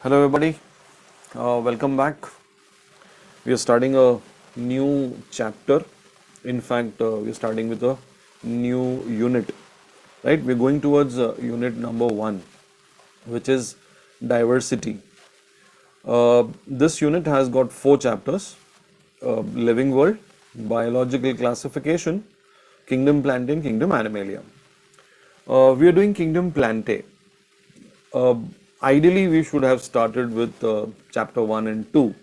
Hello, everybody. Welcome back. We are starting a new chapter. In fact, we are starting with a new unit. Right? We're going towards unit number one, which is diversity. This unit has got four chapters: living world, biological classification, kingdom plantae, kingdom animalia. We are doing kingdom plantae. Uh, Ideally, we should have started with chapter 1 and 2.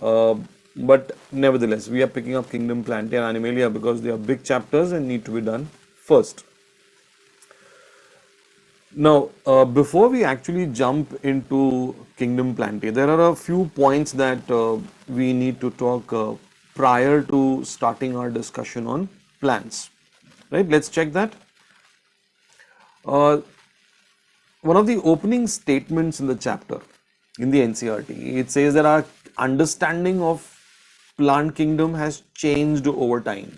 Uh, but nevertheless, we are picking up Kingdom Plantae and Animalia because they are big chapters and need to be done first. Now, before we actually jump into Kingdom Plantae, there are a few points that we need to talk prior to starting our discussion on plants. Right? Let's check that. Uh, One of the opening statements in the chapter in the NCRT, it says that our understanding of plant kingdom has changed over time.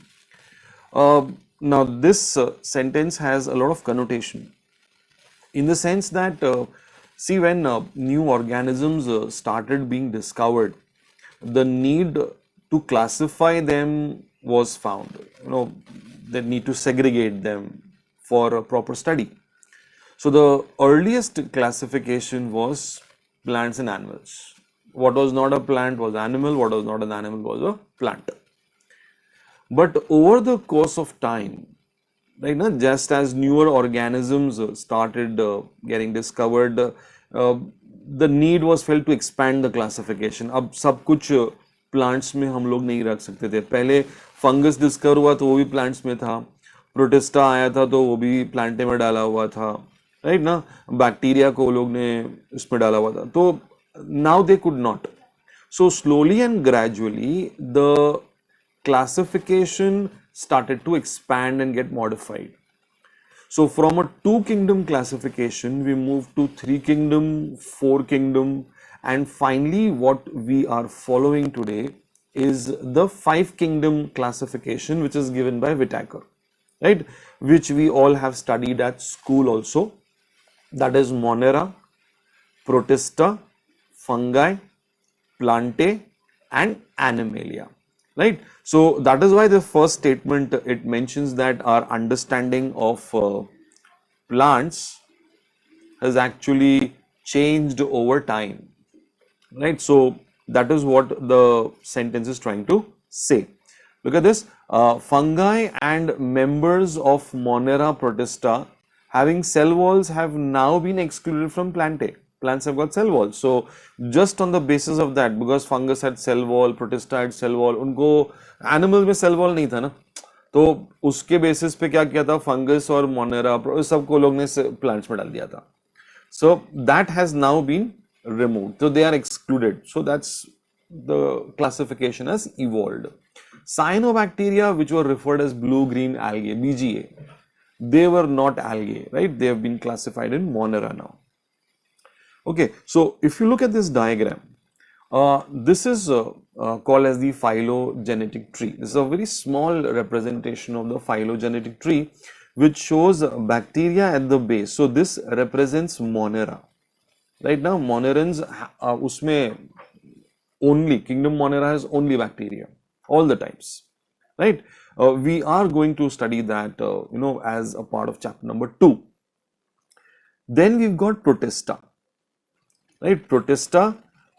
Now, this sentence has a lot of connotation in the sense that, see, when new organisms started being discovered, the need to classify them was found. The need to segregate them for a proper study. So the earliest classification was plants and animals. What was not a plant was animal, what was not an animal was a plant. But over the course of time, right now, just as newer organisms started getting discovered, the need was felt to expand the classification. अब सब कुछ plants में हम लोग नहीं रख सकते थे. पहले फंगस डिस्कवर हुआ तो वो भी plants में था. प्रोटिस्टा आया था तो वो भी प्लांटे में डाला हुआ था, राइट ना. बैक्टीरिया को लोग ने इसमें डाला हुआ था. तो now they could not. So slowly and gradually, the classification started to expand and get modified. So from a two kingdom classification, we moved to three kingdom, four kingdom, and finally what we are following today is the five kingdom classification, which is given by Whitaker, right? Which we all have studied at school also. That is Monera, Protista, fungi, plantae and animalia, right? So that is why the first statement, it mentions that our understanding of plants has actually changed over time, right? So that is what the sentence is trying to say. Look at this. Fungi and members of Monera protista having cell walls have now been excluded from plantae. Plants have got cell walls. So just on the basis of that, because fungus had cell wall, protista had cell wall, उनको animal में cell wall नहीं था ना, तो उसके basis पे क्या किया था, fungus और monera सबको लोग ने plants में डाल दिया था. So that has now been removed. So they are excluded. So that's the classification has evolved. Cyanobacteria, which were referred as blue-green algae, BGA, they were not algae, right? They have been classified in Monera now. Okay, so if you look at this diagram, this is called as the phylogenetic tree. This is a very small representation of the phylogenetic tree, which shows bacteria at the base. So this represents Monera. Right now, Monerans, usme only, kingdom Monera has only bacteria, all the types, right? We are going to study that, as a part of chapter number 2. Then we've got Protista. Right, Protista,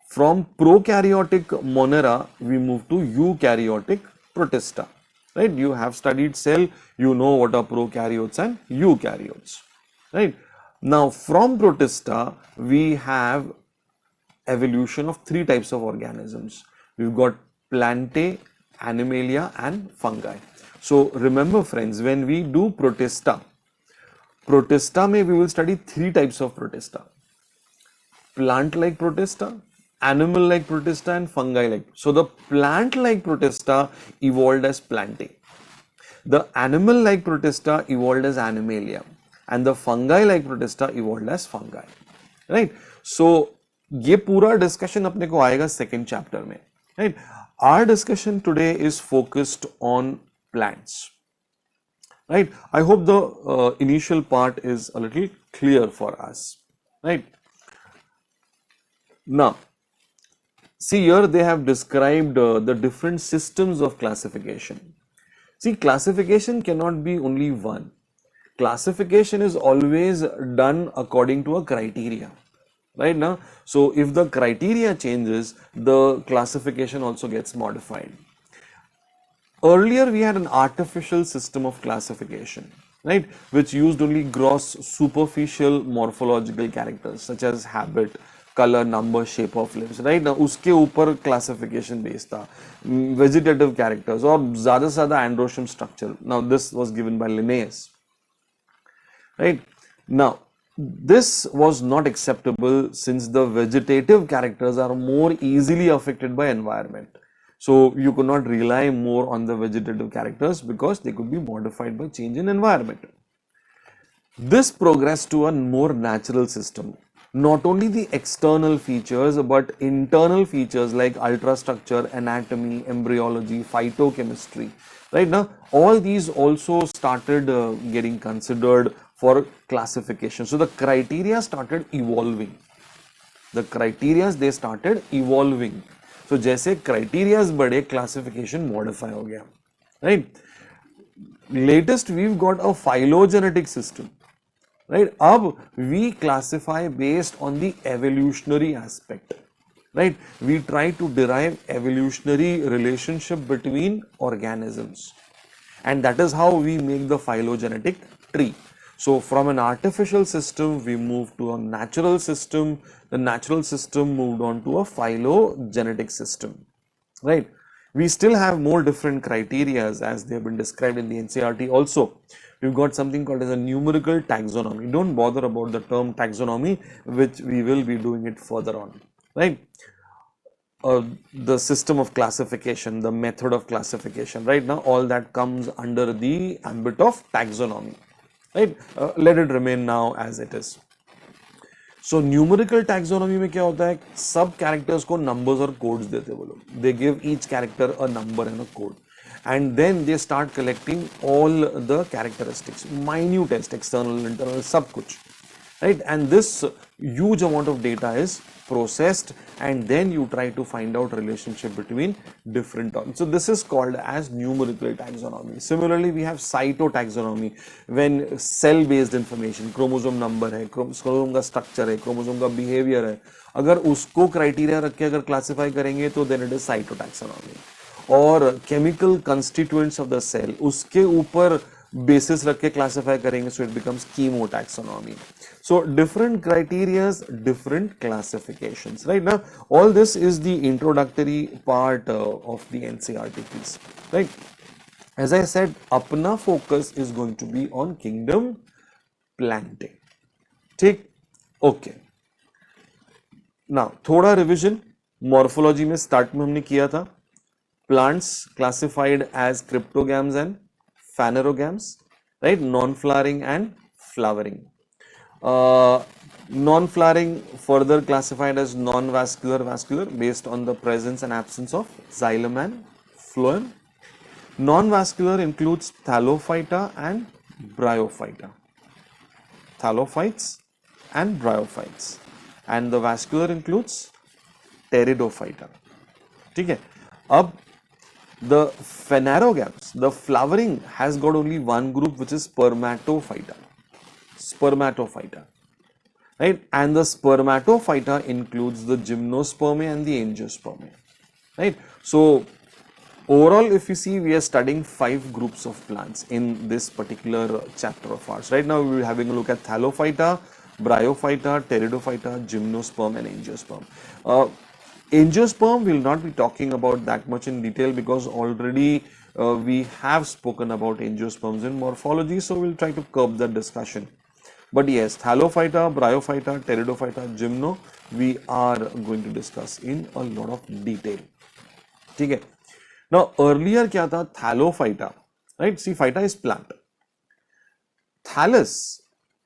from prokaryotic Monera, we move to eukaryotic Protista. Right, you have studied cell, you know what are prokaryotes and eukaryotes. Right, now from Protista, we have evolution of three types of organisms. We've got plantae, animalia, and fungi. So remember, friends, when we do Protista, we will study three types of Protista: plant-like protista, animal-like protista, and fungi-like. So the plant-like protista evolved as plantae. The animal-like protista evolved as animalia, and the fungi-like protista evolved as fungi. Right? So ये पूरा discussion अपने को आएगा second chapter में. Right? Our discussion today is focused on plants. Right? I hope the initial part is a little clear for us. Right? Now, see here they have described the different systems of classification. See, classification cannot be only one. Classification is always done according to a criteria, right now. So if the criteria changes, the classification also gets modified. Earlier we had an artificial system of classification, right, which used only gross superficial morphological characters such as habit, color, number, shape of lips, right. Now uske upar classification based था, vegetative characters और ज़्यादा से ज़्यादा androsham structure. Now this was given by Linnaeus, right. Now this was not acceptable since the vegetative characters are more easily affected by environment. So you could not rely more on the vegetative characters because they could be modified by change in environment. This progressed to a more natural system. Not only the external features but internal features like ultrastructure, anatomy, embryology, phytochemistry. Right now, all these also started getting considered for classification. So the criteria started evolving. The criteria they started evolving. So जैसे criterias बढ़े, classification modify हो गया, right? Latest we've got a phylogenetic system, right? Ab we classify based on the evolutionary aspect, right? We try to derive evolutionary relationship between organisms, and that is how we make the phylogenetic tree. So from an artificial system we moved to a natural system. The natural system moved on to a phylogenetic system, right? We still have more different criterias as they have been described in the NCERT also. We've got something called as a numerical taxonomy. Don't bother about the term taxonomy, which we will be doing it further on, right? The system of classification, the method of classification, right now all that comes under the ambit of taxonomy, right? Let it remain now as it is. So numerical taxonomy में क्या होता है, सब characters को numbers और codes देते हैं वो लोग. They give each character a number and a code, and then they start collecting all the characteristics, minutest, external, internal, सब कुछ, right? And this huge amount of data is processed, and then you try to find out relationship between different terms. So this is called as numerical taxonomy. Similarly, we have cytotaxonomy, when cell based information, chromosome number है, chromosome का structure है, chromosome का behavior है, अगर उसको criteria रख के अगर classify करेंगे तो then it is cytotaxonomy. और chemical constituents of the cell उसके ऊपर basis रख के classify करेंगे, so it becomes chemotaxonomy. So different criterias, different classifications, right? Now all this is the introductory part of the NCERT piece, right? As I said, apna focus is going to be on kingdom planting. ठीक, okay. Now थोड़ा revision, morphology में start में हमने किया था. Plants classified as cryptogams and phanerogams, right? Non-flowering and flowering. Non-flowering further classified as non-vascular, vascular based on the presence and absence of xylem and phloem. Non-vascular includes thallophyta and bryophyta. Thallophytes and bryophytes. And the vascular includes pteridophyta. ठीक है, अब the phanerogams, the flowering has got only one group, which is spermatophyta. Spermatophyta, right? And the spermatophyta includes the gymnospermae and the angiospermae, right? So overall, if you see, we are studying 5 groups of plants in this particular chapter of ours. Right now we are having a look at thallophyta, bryophyta, pteridophyta, gymnosperm and angiosperm. Angiosperm we will not be talking about that much in detail because already we have spoken about angiosperms in morphology, so we will try to curb that discussion. But yes, thallophyta, bryophyta, pteridophyta, gymno we are going to discuss in a lot of detail. ठीक है. Now earlier क्या था, thallophyta, right? See, phyta is plant. Thallus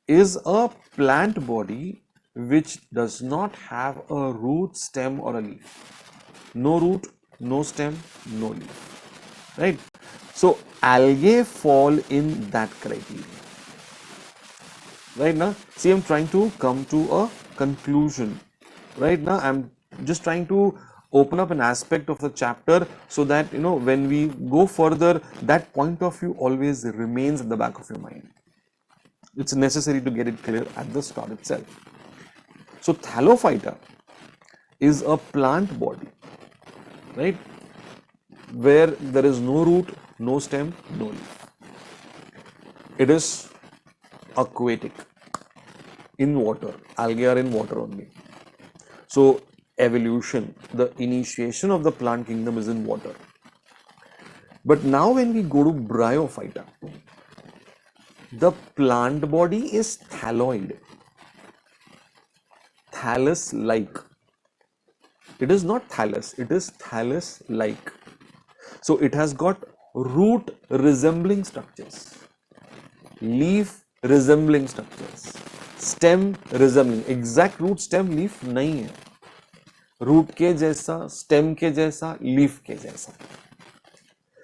is a plant body which does not have a root, stem or a leaf. No root, no stem, no leaf, right? So algae fall in that criteria. Right now, see, I'm trying to come to a conclusion. Right now, I'm just trying to open up an aspect of the chapter so that when we go further, that point of view always remains at the back of your mind. It's necessary to get it clear at the start itself. So Thallophyta is a plant body, right, where there is no root, no stem, no leaf. It is aquatic, in water. Algae are in water only. So evolution, the initiation of the plant kingdom is in water. But now when we go to Bryophyta, the plant body is thalloid, thallus-like. It is not thallus, it is thallus-like. So it has got root resembling structures, leaf resembling structures, stem resembling. Exact root stem leaf नहीं है, root के जैसा, stem के जैसा, leaf के जैसा.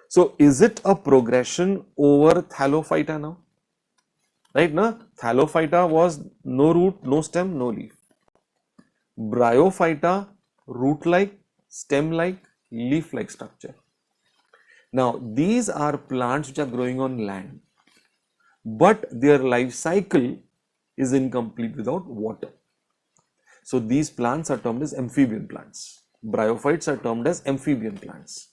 So is it a progression over Thallophyta now? Right now, Thallophyta was no root, no stem, no leaf. Bryophyta, root-like, stem-like, leaf-like structure. Now, these are plants which are growing on land, but their life cycle is incomplete without water. So, these plants are termed as amphibian plants. Bryophytes are termed as amphibian plants.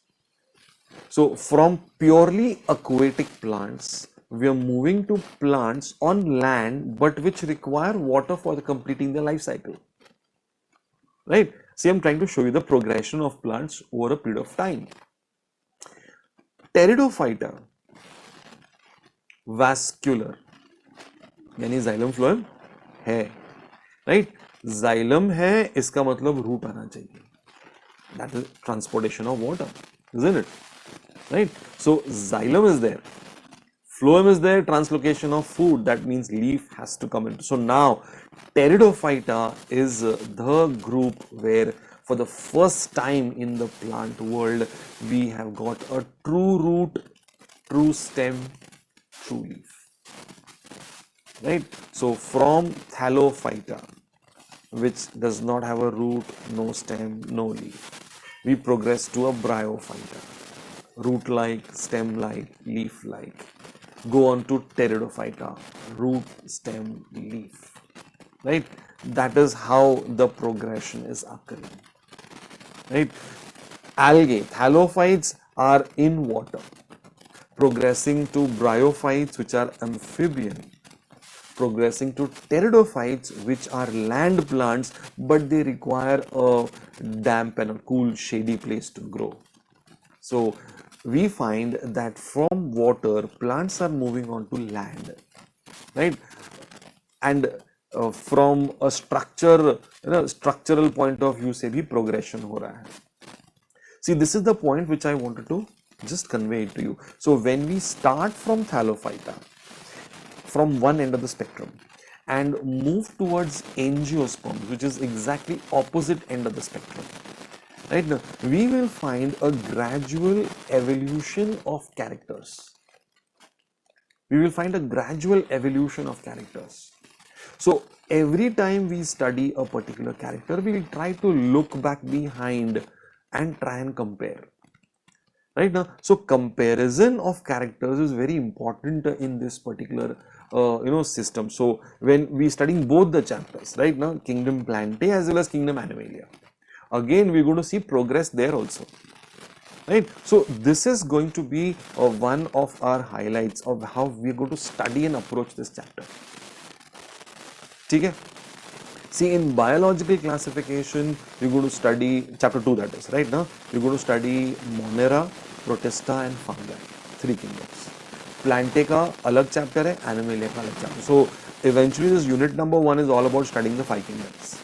So, from purely aquatic plants, we are moving to plants on land, but which require water for completing their life cycle. Right? See, I'm trying to show you the progression of plants over a period of time. Pteridophyta, vascular, यानी xylem phloem है, right? Xylem है, इसका मतलब root आना चाहिए. That is transportation of water, isn't it? Right? So xylem is there, phloem is there, translocation of food. That means leaf has to come in. So now Pteridophyta is the group where for the first time in the plant world we have got a true root, true stem, true leaf. Right? So from Thallophyta, which does not have a root, no stem, no leaf, we progress to a Bryophyta, root-like, stem-like, leaf-like. Go on to Pteridophyta, root, stem, leaf. Right? That is how the progression is occurring. Right? Algae, thallophytes are in water, progressing to bryophytes, which are amphibian, progressing to pteridophytes, which are land plants, but they require a damp and a cool, shady place to grow. So we find that from water, plants are moving on to land, right? And from a structure, structural point of view, से भी progression हो रहा है. See, this is the point which I wanted to just convey it to you. So when we start from Thallophyta, from one end of the spectrum, and move towards angiosperms, which is exactly opposite end of the spectrum, right? Now, we will find a gradual evolution of characters. We will find a gradual evolution of characters. So every time we study a particular character, we will try to look back behind and try and compare. Right now, so comparison of characters is very important in this particular system. So when we studying both the chapters, right now, Kingdom Plantae as well as Kingdom Animalia, again we're going to see progress there also. Right? So this is going to be one of our highlights of how we're going to study and approach this chapter. Okay? See, in biological classification, you're going to study chapter 2, that is, right now, you're going to study Monera, Protista and fungi, 3 kingdoms. Plantae का अलग chapter है, Animalia का अलग chapter. So eventually this unit number 1 is all about studying the 5 kingdoms,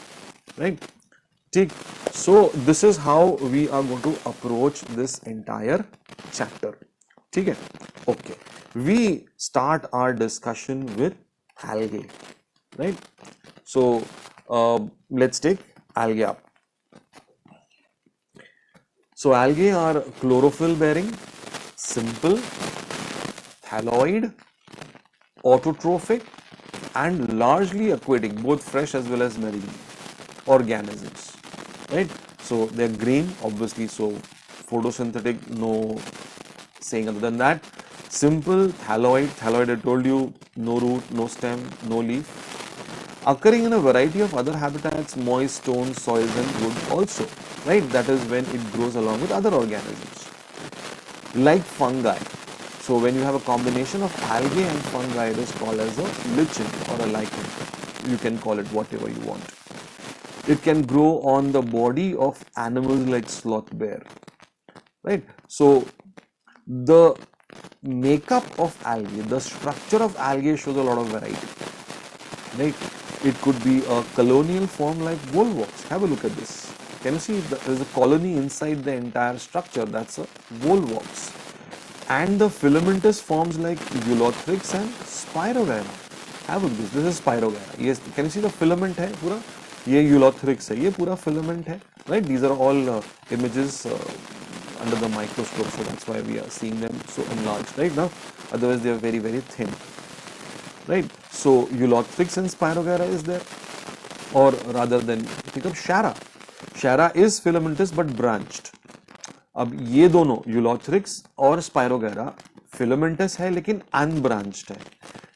right? ठीक. So this is how we are going to approach this entire chapter. ठीक है? Okay. We start our discussion with algae, right? So let's take algae up. So algae are chlorophyll bearing, simple, thalloid, autotrophic and largely aquatic, both fresh as well as marine organisms. right? So they're green, obviously, so photosynthetic, no saying other than that. Simple thalloid, I told you, no root, no stem, no leaf. Occurring in a variety of other habitats, moist stones, soils and wood also, right? That is when it grows along with other organisms. Like fungi. So when you have a combination of algae and fungi, it is called as a lichen or a lichen. You can call it whatever you want. It can grow on the body of animals like sloth bear, right? So the makeup of algae, the structure of algae shows a lot of variety, right? It could be a colonial form like volvox. Have a look at this. Can you see there is a colony inside the entire structure? That's a volvox. And the filamentous forms like Eulothrix and Spirogyra. Have a look at this. This is Spirogyra. Yes, can you see the filament है पूरा? ये Eulothrix है. ये पूरा filament है. Right? These are all images under the microscope, so that's why we are seeing them so enlarged. Right now, otherwise they are very very thin. Right? So Eulothrix and Spirogyra is there, or rather than pick up Schara. Schara is filamentous but branched. अब ये दोनों Ulothrix और spirogyra filamentous है लेकिन unbranched है.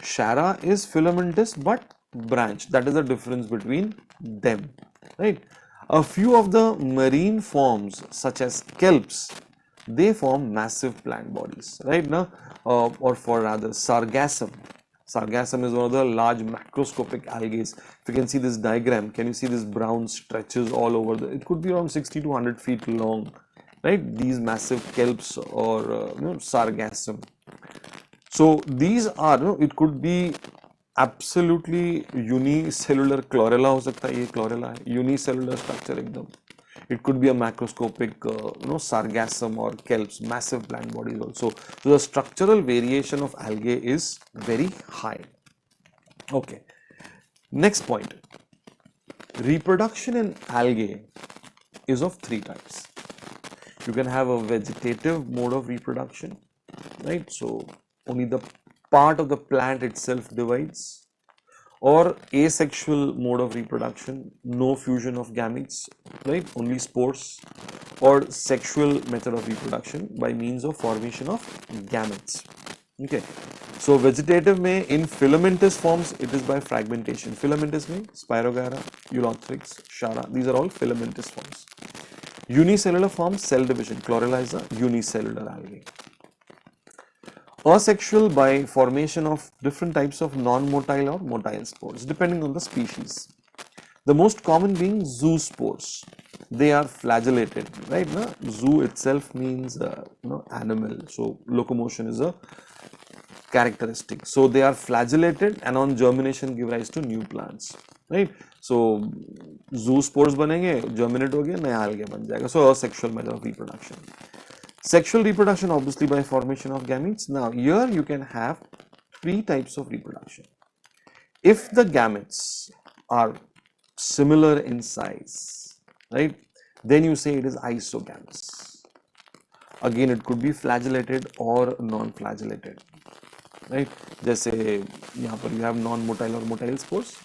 Schara is filamentous but branched. That is the difference between them, right? A few of the marine forms such as kelps, they form massive plant bodies, right? Now, or for rather sargassum. Sargassum is one of the large macroscopic algae. If you can see this diagram, can you see this brown stretches all over it could be around 60 to 100 feet long, right? These massive kelps or sargassum. So these are, it could be absolutely unicellular chlorella हो सकता है, ये chlorella है, unicellular structure एकदम. It could be a macroscopic, sargassum or kelps, massive plant bodies also. So the structural variation of algae is very high. Okay. Next point. Reproduction in algae is of three types. You can have a vegetative mode of reproduction, right? So only the part of the plant itself divides, or asexual mode of reproduction, no fusion of gametes, right? Only spores, or sexual method of reproduction by means of formation of gametes. Okay. So vegetative में in filamentous forms it is by fragmentation. Filamentous में Spirogyra, Eulothrix, Schara, these are all filamentous forms. Unicellular forms, cell division. Chlorella is a unicellular algae. Asexual by formation of different types of non-motile or motile spores depending on the species. The most common being zoospores. They are flagellated, right? No? Zoo itself means animal, so locomotion is a characteristic. So they are flagellated and on germination give rise to new plants, right? So zoospores banenge, germinate ho gaya, naya algae ban jayega. So asexual method of reproduction. Sexual reproduction obviously by formation of gametes. Now here you can have three types of reproduction. If the gametes are similar in size, right, then you say it is isogamous. Again, it could be flagellated or non-flagellated, right? जैसे यहाँ पर you have non-motile or motile spores.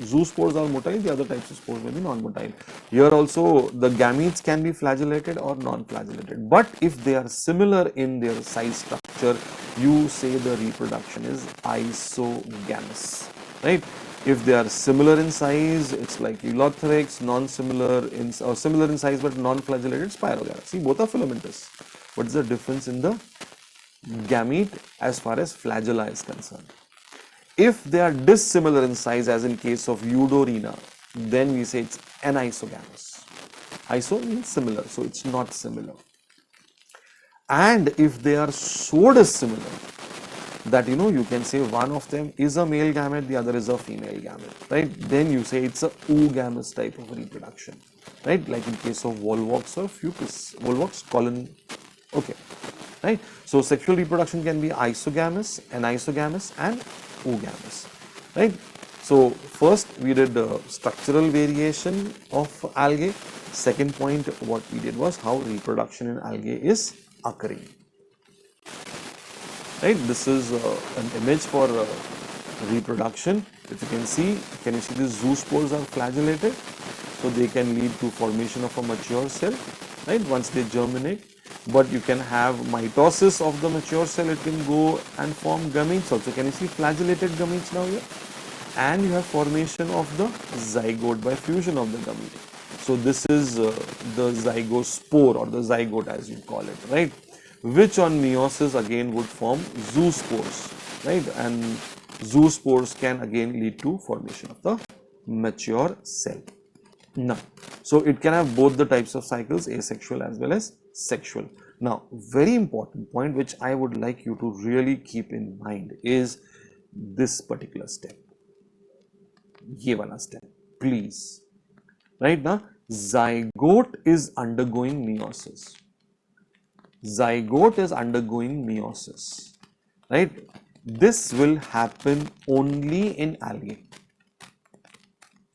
Zoospores are motile, the other types of spores may be non-motile. Here also the gametes can be flagellated or non-flagellated, but if they are similar in their size structure, you say the reproduction is isogamous, right? If they are similar in size, it's like Eulothrix, non-similar in or similar in size but non-flagellated Spirogyra. See, both are filamentous. What is the difference in the gamete as far as flagella is concerned? If they are dissimilar in size, as in case of Eudorina, then we say it's anisogamous. Iso means similar, so it's not similar. And if they are so dissimilar that you can say one of them is a male gamete, the other is a female gamete, right? Then you say it's a oogamous type of reproduction, right? Like in case of Volvox or Fucus, Volvox colony. Okay, right? So sexual reproduction can be isogamous, anisogamous, and oogamous, right? So first we did structural variation of algae. Second point, what we did was how reproduction in algae is occurring. Right, this is an image for reproduction. If you can see, these zoospores are flagellated so they can lead to formation of a mature cell, right, once they germinate. But you can have mitosis of the mature cell, it can go and form gametes also. Can you see flagellated gametes now here? And you have formation of the zygote by fusion of the gamete. So this is the zygospore, or the zygote as you call it, right, which on meiosis again would form zoospores, right, and zoospores can again lead to formation of the mature cell. Now, so it can have both the types of cycles, asexual as well as sexual. Now, very important point which I would like you to really keep in mind is this particular step, ये वाला step, please. Right now, zygote is undergoing meiosis. Zygote is undergoing meiosis, right? This will happen only in algae.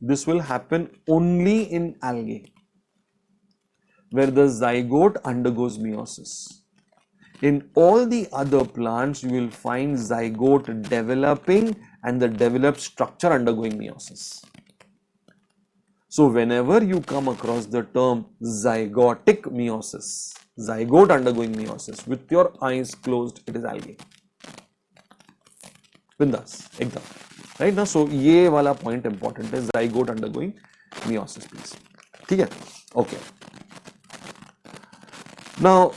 This will happen only in algae, where the zygote undergoes meiosis. In all the other plants, you will find zygote developing and the developed structure undergoing meiosis. So whenever you come across the term zygotic meiosis, zygote undergoing meiosis, with your eyes closed, it is algae. Bindas, ekdam. Right now, so ये वाला point important है, zygote undergoing meiosis, please. ठीक है? Okay. Now,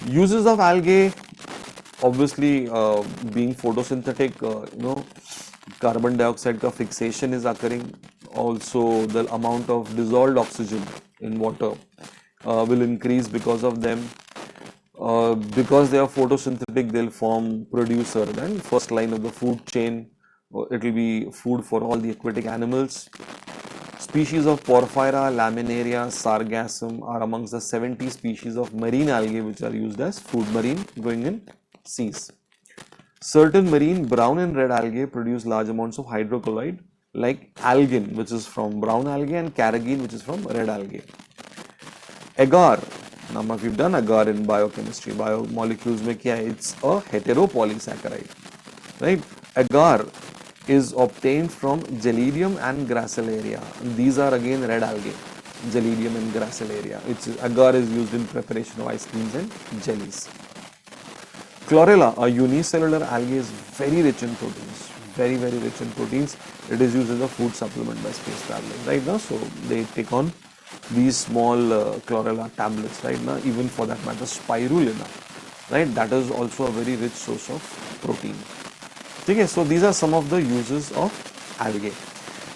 uses of algae, obviously being photosynthetic, carbon dioxide का fixation is occurring. Also, the amount of dissolved oxygen in water will increase because of them. Because they are photosynthetic, they'll form producer, then first line of the food chain. It will be food for all the aquatic animals. Species of Porphyra, Laminaria, Sargassum are amongst the 70 species of marine algae which are used as food, marine growing in seas. Certain marine brown and red algae produce large amounts of hydrocolloid like algin, which is from brown algae, and carrageen, which is from red algae. Agar, now if you've done agar in biochemistry, biomolecules mein kya hai? It's a heteropolysaccharide, right? Agar is obtained from Gelidium and Gracilaria. These are again red algae, Gelidium and Gracilaria. Agar is used in preparation of ice creams and jellies. Chlorella, a unicellular algae, is very rich in proteins, very rich in proteins. It is used as a food supplement by space travelers, right now. So they take on these small chlorella tablets, right now. Even for that matter, spirulina, right? That is also a very rich source of protein. Okay, so these are some of the uses of algae.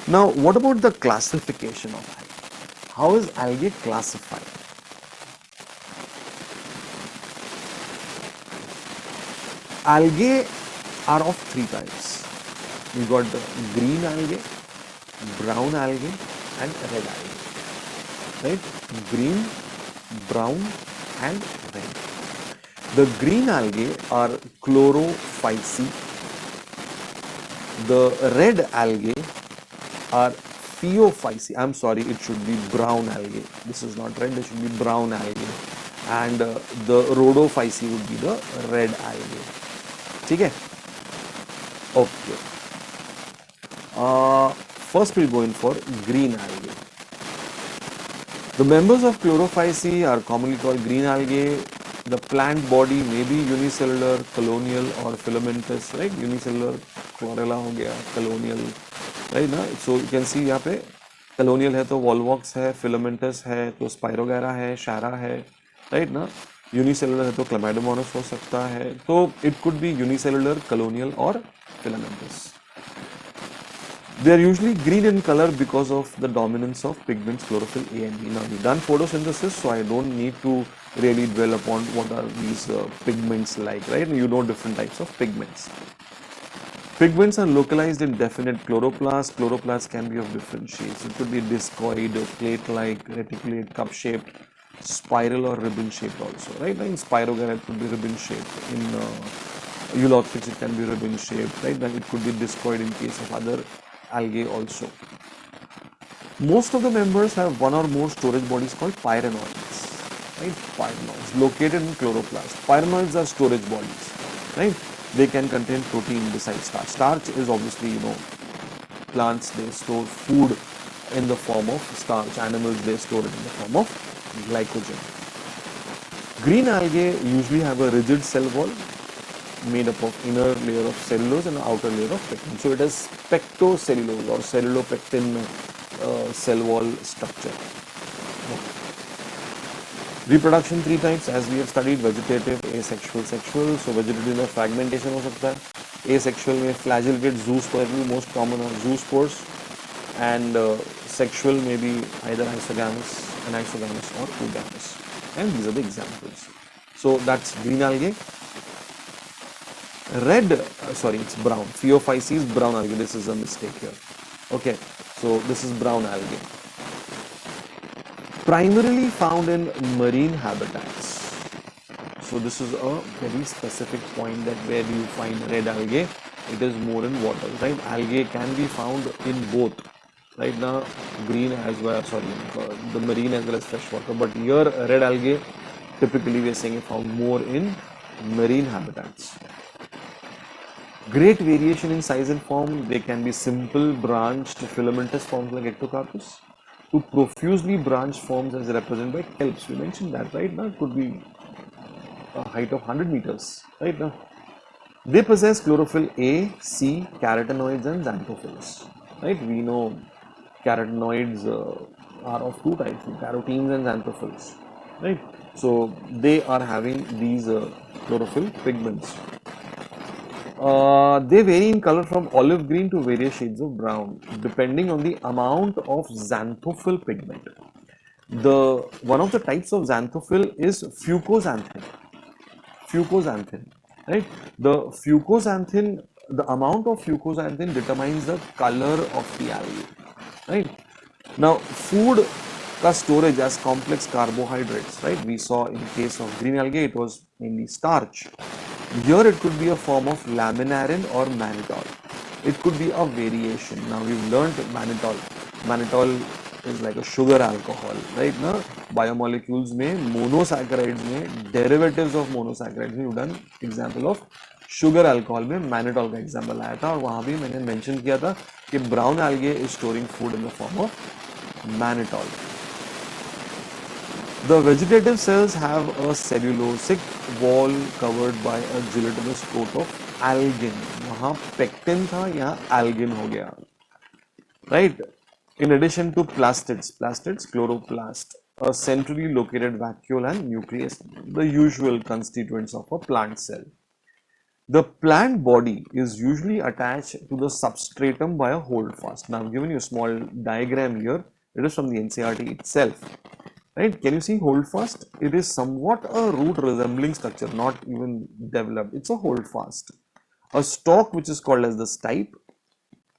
Now, what about the classification of algae? How is algae classified? Algae are of three types. We got the green algae, brown algae, and red algae. Right? Green, brown, and red. The green algae are chlorophyceae. The red algae are phaeophyceae. I'm sorry, it should be brown algae. This is not red, it should be brown algae. And the rhodophyceae would be the red algae. Okay? Okay. First we'll go in for green algae. The members of chlorophyceae are commonly called green algae. The plant body may be unicellular, colonial, or filamentous, right? Unicellular, chlorella हो गया, colonial, right ना? So you can see यहाँ पे colonial है तो volvox है, filamentous है तो spirogyra है, Schara है, right ना? Unicellular है तो Chlamydomonas हो सकता है, तो it could be unicellular, colonial, or filamentous. They are usually green in color because of the dominance of pigments chlorophyll A and B. Now we've done photosynthesis, so I don't need to really dwell upon what are these pigments like, right? You know different types of pigments. Pigments are localized in definite chloroplasts. Chloroplasts can be of different shapes. It could be discoid, plate-like, reticulate, cup-shaped, spiral or ribbon-shaped also, right? In Spirogyra it could be ribbon-shaped. In Eulothrix it can be ribbon-shaped, right? Then it could be discoid in case of other algae also. Most of the members have one or more storage bodies called pyrenoids, right? Pyrenoids located in chloroplast. Pyrenoids are storage bodies, right? They can contain protein besides starch. Starch is obviously, plants, they store food in the form of starch. Animals, they store it in the form of glycogen. Green algae usually have a rigid cell wall made up of inner layer of cellulose and outer layer of pectin. So it has pectocellulose or cellulopectin cell wall structure. Reproduction three types as we have studied: vegetative, asexual, sexual. So vegetative में fragmentation हो सकता है, asexual में flagellate zoospore most common are zoospores, and sexual may be either isogamous, anisogamous or oogamous, and these are the examples. So that's green algae. Red, sorry, it's brown. Phaeophyces, brown algae. This is a mistake here. Okay, so this is brown algae. Primarily found in marine habitats. So this is a very specific point, that where you find red algae, it is more in water, right? Algae can be found in both, right? Now green as well, sorry, the marine as well as freshwater. But here red algae, typically we are saying found more in marine habitats. Great variation in size and form. They can be simple branched filamentous forms like ectocarpus to profusely branched forms as represented by kelps. We mentioned that, right? Now it could be a height of 100 meters, right? Now they possess chlorophyll A, C, carotenoids and xanthophylls, right? We know carotenoids are of two types, carotenes and xanthophylls, right? So they are having these chlorophyll pigments. They vary in color from olive green to various shades of brown, depending on the amount of xanthophyll pigment. One of the types of xanthophyll is fucoxanthin. Fucoxanthin, right? The amount of fucoxanthin determines the color of the algae, right? Now, food storage as complex carbohydrates, right? We saw in case of green algae, it was mainly starch. Here it could be a form of laminarin or mannitol. It could be a variation. Now we've learned mannitol. Mannitol is like a sugar alcohol, right? Now biomolecules में monosaccharides में derivatives of monosaccharides में, we've done example of sugar alcohol में mannitol का example आया था, और वहाँ भी मैंने mention किया था कि brown algae is storing food in the form of mannitol. The vegetative cells have a cellulosic wall covered by a gelatinous coat of algin. वहाँ pectin था, यहाँ algin हो गया, right? In addition to plastids, chloroplast, a centrally located vacuole and nucleus, the usual constituents of a plant cell. The plant body is usually attached to the substratum by a holdfast. Now I've given you a small diagram here. It is from the NCERT itself. Right? Can you see holdfast? It is somewhat a root resembling structure, not even developed. It's a holdfast. A stalk which is called as the stipe,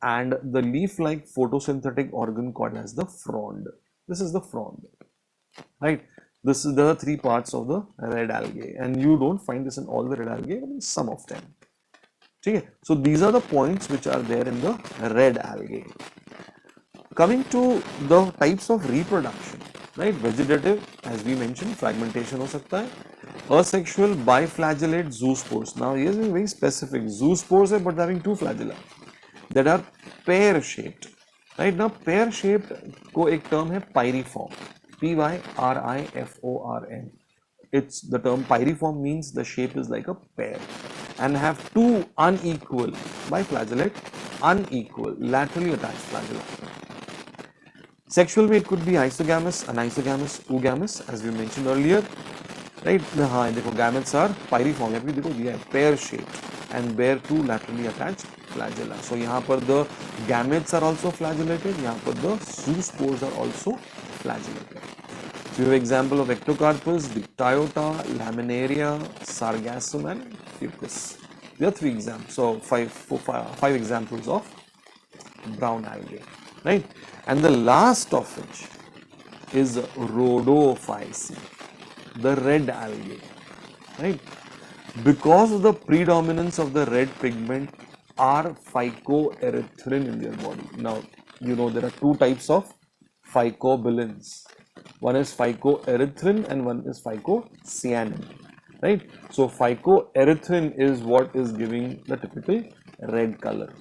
and the leaf-like photosynthetic organ called as the frond. This is the frond. Right? This is the three parts of the red algae, and you don't find this in all the red algae, but in some of them. Okay? So these are the points which are there in the red algae. Coming to the types of reproduction, right? Vegetative, as we mentioned, fragmentation हो सकता है. Asexual, biflagellate zoospores. Now here is very specific. Zoospores है, but having two flagella that are pear-shaped. Right? Now pear-shaped को एक term है pyriform. Pyriform. It's the term pyriform means the shape is like a pear and have two unequal biflagellate, unequal laterally attached flagella. Sexual way, it could be isogamous, anisogamous, oogamous, as we mentioned earlier, right? हाँ देखो gametes are pyriform. यहाँ पे देखो दिया है pear shaped and bear two laterally attached flagella. So यहाँ पर the gametes are also flagellated. यहाँ पर the zoospores are also flagellated. So you have example of ectocarpus, dictyota, laminaria, sargassum, and fucus. There are three examples. So five examples of brown algae, right? And the last of which is rhodophyceae, the red algae, right? Because of the predominance of the red pigment are phycoerythrin in their body. Now, you know there are two types of phycobilins. One is phycoerythrin and one is phycocyanin, right? So phycoerythrin is what is giving the typical red color.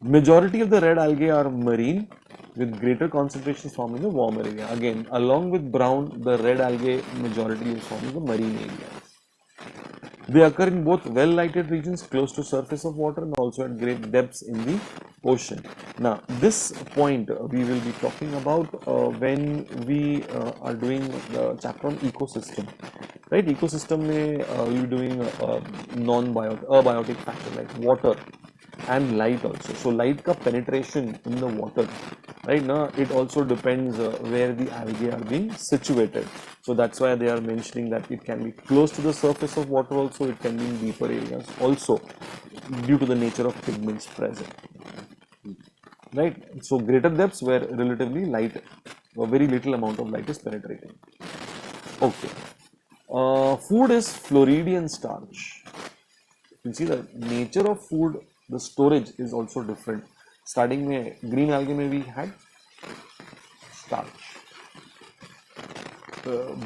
Majority of the red algae are marine, with greater concentrations found in the warmer area. Again, along with brown, the red algae majority is found in the marine areas. They occur in both well-lighted regions close to surface of water and also at great depths in the ocean. Now, this point we will be talking about when we are doing the chapter on ecosystem. Right, ecosystem may we will be doing non-biotic, abiotic factor like water and light also. So light ka penetration in the water, right now it also depends where the algae are being situated. So that's why they are mentioning that it can be close to the surface of water also, it can be in deeper areas also due to the nature of pigments present. Right, so greater depths where relatively light or very little amount of light is penetrating. Okay, food is Floridian starch. You see the nature of food, the storage is also different. Starting में green algae में we had starch.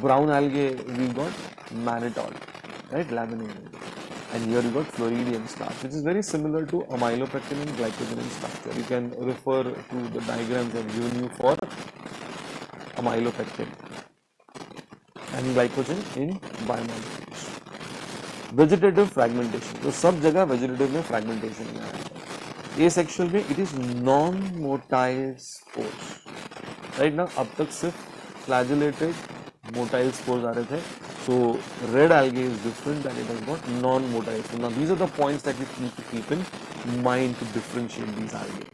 Brown algae we got mannitol, right, laminated. And here you got Floridian starch, which is very similar to amylopectin and glycogen in structure. You can refer to the diagrams I've given you for amylopectin and glycogen in biomolecules. Vegetative fragmentation, तो सब जगह vegetative में fragmentation में आया है. Asexual में it is non motile spores. Right ना, अब तक सिर्फ फ्लैजेलेटेड मोटाइल स्पोर्स आ रहे थे. So red algae is different and it has got non-motile. So now these are the points that we need to keep in mind to differentiate these algae.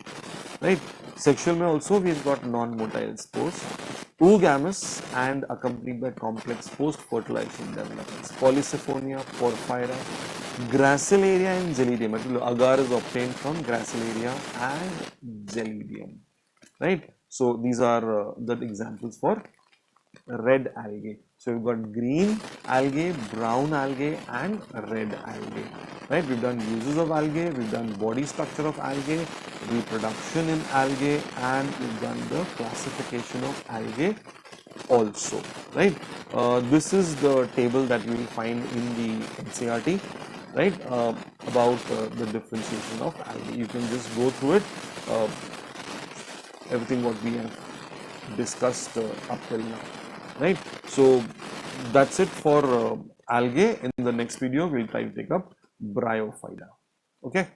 Right? Sexual में also we have got non-motile spores, oogamous and accompanied by complex post-fertilization developments. Polysiphonia, porphyra, Gracilaria and Gelidium. Agar is obtained from Gracilaria and Gelidium. Right? So these are the examples for red algae. So we've got green algae, brown algae and red algae. Right, we've done uses of algae, we've done body structure of algae, reproduction in algae, and we've done the classification of algae also. Right, this is the table that you will find in the NCERT, right, about the differentiation of algae. You can just go through it, everything what we have discussed up till now. Right, so that's it for algae. In the next video we'll try to take up bryophyta. Okay.